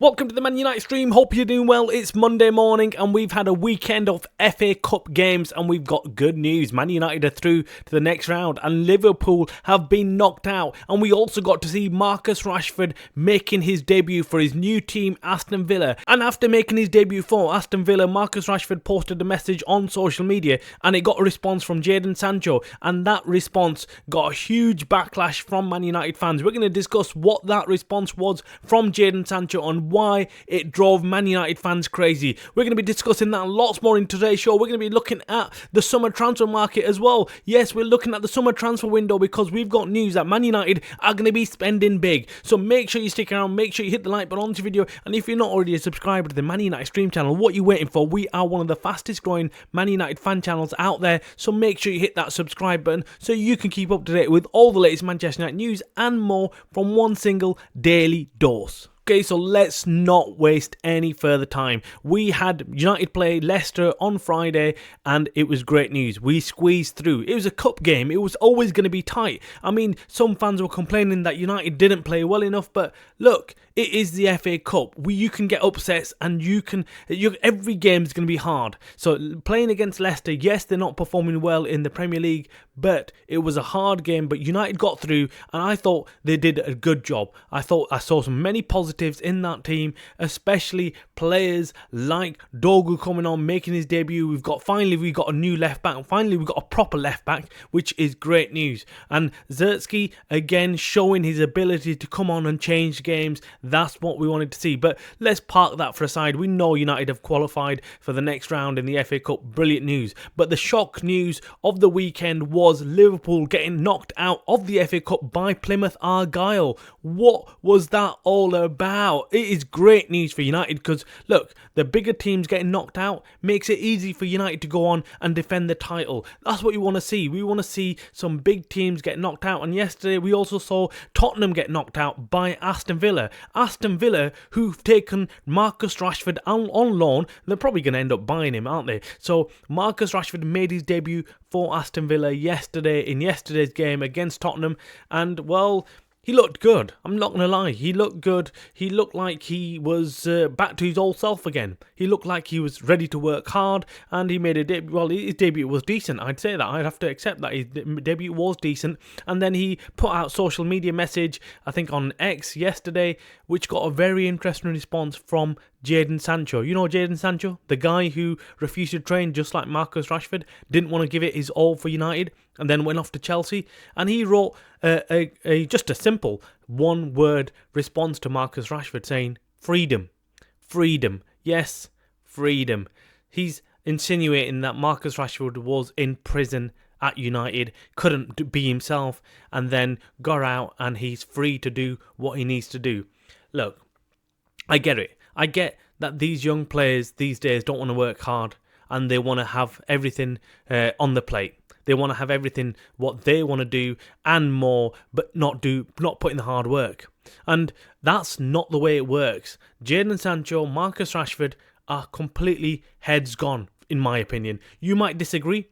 Welcome to the Man United stream, hope you're doing well. It's Monday morning and we've had a weekend of FA Cup games and we've got good news. Man United are through to the next round and Liverpool have been knocked out. And we also got to see Marcus Rashford making his debut for his new team Aston Villa. And after making his debut for Aston Villa, Marcus Rashford posted a message on social media and it got a response from Jadon Sancho. And that response got a huge backlash from Man United fans. We're going to discuss what that response was from Jadon Sancho and why it drove Man United fans crazy. We're going to be discussing that and lots more in today's show. We're going to be looking at the summer transfer market as well. Yes, we're looking at the summer transfer window because we've got news that Man United are going to be spending big. So make sure you stick around, make sure you hit the like button on this video, and if you're not already a subscriber to the Man United stream channel, what are you waiting for? We are one of the fastest growing Man United fan channels out there, so make sure you hit that subscribe button so you can keep up to date with all the latest Manchester United news and more from one single daily dose. Okay, so let's not waste any further time. We had United play Leicester on Friday and it was great news. We squeezed through. It was a cup game. It was always going to be tight. I mean, some fans were complaining that United didn't play well enough, but look, it is the FA Cup. You can get upsets and every game is going to be hard. So playing against Leicester, yes, they're not performing well in the Premier League, but it was a hard game. But United got through and I thought they did a good job. I thought I saw some many positives in that team, especially players like Dogu coming on, making his debut. Finally we got a new left back. Finally we got a proper left back, which is great news. And Zertsky again showing his ability to come on and change games. That's what we wanted to see. But let's park that for a side. We know United have qualified for the next round in the FA Cup. Brilliant news. But the shock news of the weekend was Liverpool getting knocked out of the FA Cup by Plymouth Argyle. What was that all about? It is great news for United because look, the bigger teams getting knocked out makes it easy for United to go on and defend the title. That's what you want to see. We want to see some big teams get knocked out. And yesterday we also saw Tottenham get knocked out by Aston Villa. Aston Villa, who've taken Marcus Rashford on loan. They're probably going to end up buying him, aren't they? So Marcus Rashford made his debut for Aston Villa in yesterday's game against Tottenham, and well, he looked good. I'm not going to lie. He looked good. He looked like he was back to his old self again. He looked like he was ready to work hard and he made a debut. Well, his debut was decent. I'd say that. I'd have to accept that. His debut was decent. And then he put out social media message, I think on X yesterday, which got a very interesting response from Jadon Sancho. You know Jadon Sancho? The guy who refused to train just like Marcus Rashford, didn't want to give it his all for United and then went off to Chelsea. And he wrote just a simple one-word response to Marcus Rashford saying, freedom. Freedom. Yes, freedom. He's insinuating that Marcus Rashford was in prison at United, couldn't be himself, and then got out and he's free to do what he needs to do. Look, I get it. I get that these young players these days don't want to work hard and they want to have everything on the plate. They want to have everything what they want to do and more, but not put in the hard work. And that's not the way it works. Jadon Sancho, Marcus Rashford are completely heads gone, in my opinion. You might disagree.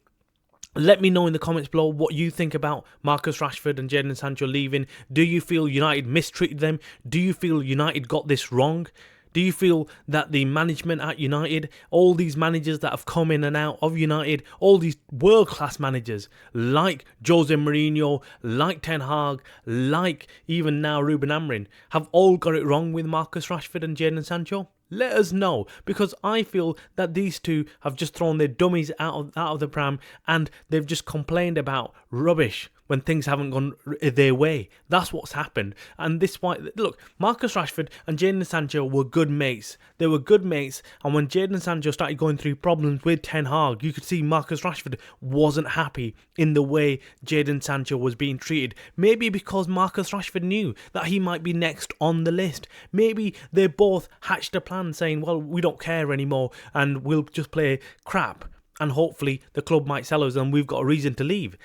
Let me know in the comments below what you think about Marcus Rashford and Jadon Sancho leaving. Do you feel United mistreated them? Do you feel United got this wrong? Do you feel that the management at United, all these managers that have come in and out of United, all these world-class managers like Jose Mourinho, like Ten Hag, like even now Ruben Amorim, have all got it wrong with Marcus Rashford and Jadon Sancho? Let us know, because I feel that these two have just thrown their dummies out of the pram and they've just complained about rubbish when things haven't gone their way. That's what's happened. And this why, look, Marcus Rashford and Jadon Sancho were good mates. They were good mates, and when Jadon Sancho started going through problems with Ten Hag, you could see Marcus Rashford wasn't happy in the way Jadon Sancho was being treated. Maybe because Marcus Rashford knew that he might be next on the list. Maybe they both hatched a plan saying, well, we don't care anymore and we'll just play crap. And hopefully the club might sell us and we've got a reason to leave.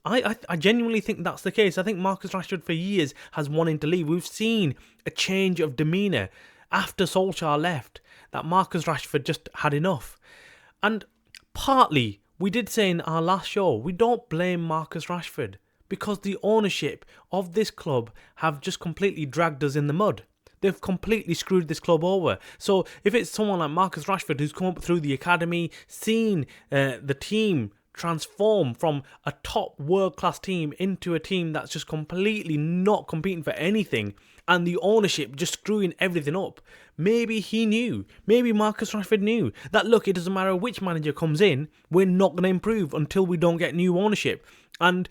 I genuinely think that's the case. I think Marcus Rashford for years has wanted to leave. We've seen a change of demeanour after Solskjaer left, that Marcus Rashford just had enough. And partly, we did say in our last show, we don't blame Marcus Rashford because the ownership of this club have just completely dragged us in the mud. they've completely screwed this club over. So if it's someone like Marcus Rashford who's come up through the academy, seen the team transform from a top world-class team into a team that's just completely not competing for anything, and the ownership just screwing everything up, maybe he knew, maybe Marcus Rashford knew that, look, it doesn't matter which manager comes in, we're not going to improve until we don't get new ownership. And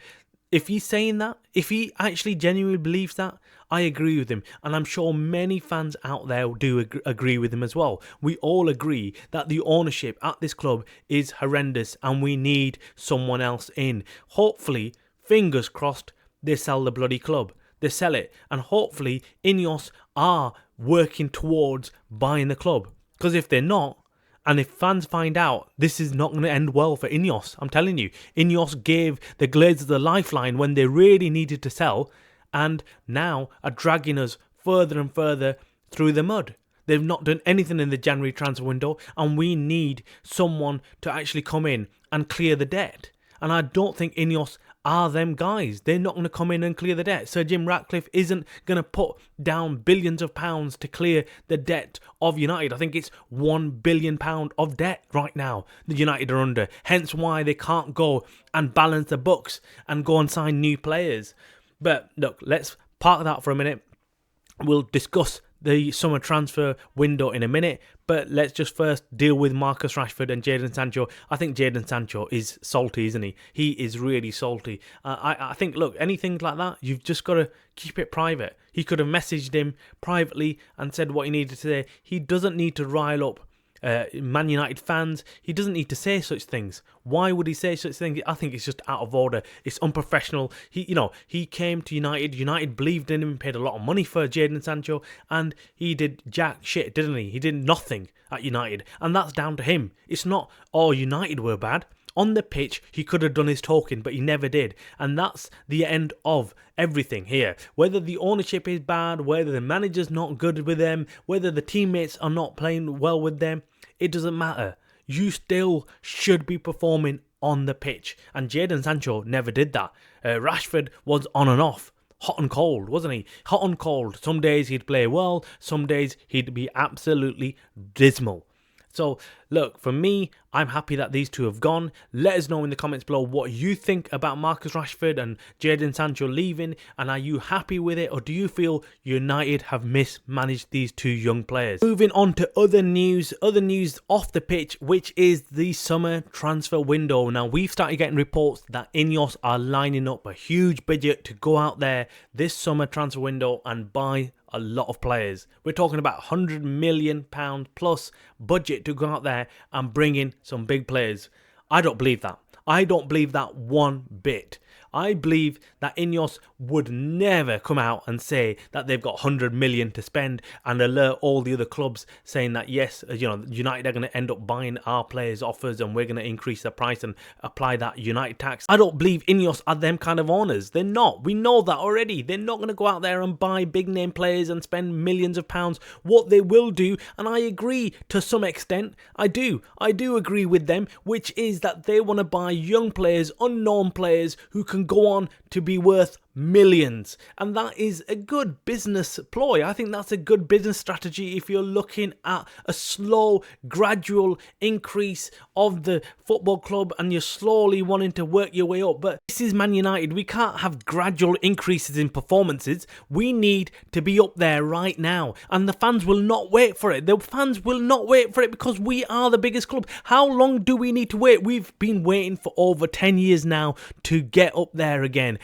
if he's saying that, if he actually genuinely believes that, I agree with him. And I'm sure many fans out there do agree with him as well. We all agree that the ownership at this club is horrendous and we need someone else in. Hopefully, fingers crossed, they sell the bloody club. They sell it. And hopefully, Ineos are working towards buying the club. Because if they're not, and if fans find out, this is not going to end well for Ineos. I'm telling you, Ineos gave the Glazers the lifeline when they really needed to sell, and now are dragging us further and further through the mud. They've not done anything in the January transfer window, and we need someone to actually come in and clear the debt. And I don't think Ineos are them guys. They're not going to come in and clear the debt. Sir Jim Ratcliffe isn't going to put down billions of pounds to clear the debt of United. I think it's £1 billion of debt right now that United are under. Hence why they can't go and balance the books and go and sign new players. But look, let's park that for a minute. We'll discuss the summer transfer window in a minute, but let's just first deal with Marcus Rashford and Jadon Sancho. I think Jadon Sancho is salty, isn't he? He is really salty. I think, look, anything like that, you've just got to keep it private. He could have messaged him privately and said what he needed to say. He doesn't need to rile up Man United fans. He doesn't need to say such things. Why would he say such things? I think it's just out of order. It's unprofessional. He came to United. United believed in him, paid a lot of money for Jadon Sancho, and he did jack shit, didn't he? He did nothing at United, and that's down to him. It's not, oh, United were bad. On the pitch, he could have done his talking, but he never did. And that's the end of everything here. Whether the ownership is bad, whether the manager's not good with them, whether the teammates are not playing well with them, it doesn't matter. You still should be performing on the pitch. And Jadon Sancho never did that. Rashford was on and off. Hot and cold, wasn't he? Hot and cold. Some days he'd play well, some days he'd be absolutely dismal. So, look, for me, I'm happy that these two have gone. Let us know in the comments below what you think about Marcus Rashford and Jadon Sancho leaving. And are you happy with it? Or do you feel United have mismanaged these two young players? Moving on to other news off the pitch, which is the summer transfer window. Now, we've started getting reports that Ineos are lining up a huge budget to go out there this summer transfer window and buy a lot of players. We're talking about £100 million plus budget to go out there and bring in some big players. I don't believe that. I don't believe that one bit. I believe that Ineos would never come out and say that they've got 100 million to spend and alert all the other clubs saying that, yes, United are going to end up buying our players' offers and we're going to increase the price and apply that United tax. I don't believe Ineos are them kind of owners. They're not. We know that already. They're not going to go out there and buy big name players and spend millions of pounds. What they will do, and I agree to some extent, I do agree with them, which is that they want to buy young players, unknown players who can go on to be worth millions. And that is a good business ploy. I think that's a good business strategy if you're looking at a slow, gradual increase of the football club and you're slowly wanting to work your way up. But this is Man United. We can't have gradual increases in performances. We need to be up there right now. And the fans will not wait for it. The fans will not wait for it because we are the biggest club. How long do we need to wait? We've been waiting for over 10 years now to get up there again.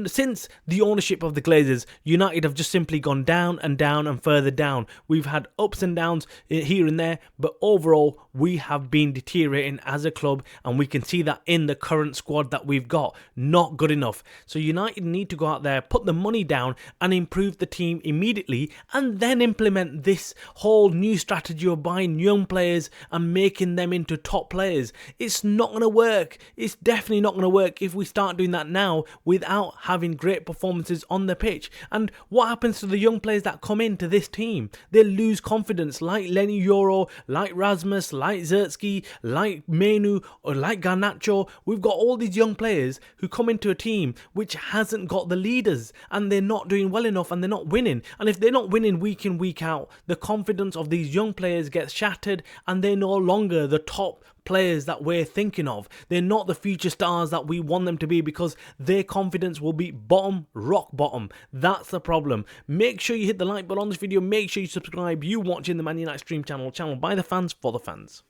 Since the ownership of the Glazers, United have just simply gone down and down and further down. We've had ups and downs here and there, but overall we have been deteriorating as a club, and we can see that in the current squad that we've got. Not good enough. So United need to go out there, put the money down and improve the team immediately, and then implement this whole new strategy of buying young players and making them into top players. It's not going to work. It's definitely not going to work if we start doing that now without without having great performances on the pitch. And what happens to the young players that come into this team? They lose confidence, like Lenny Euro, like Rasmus, like Zertsky, like Manu, or like Garnacho. We've got all these young players who come into a team which hasn't got the leaders, and they're not doing well enough, and they're not winning. And if they're not winning week in, week out, the confidence of these young players gets shattered, and they're no longer the top players that we're thinking of. They're not the future stars that we want them to be, because their confidence will be bottom, rock bottom. That's the problem. Make sure you hit the like button on this video. Make sure you subscribe. You watching the Man United Stream channel by the fans for the fans.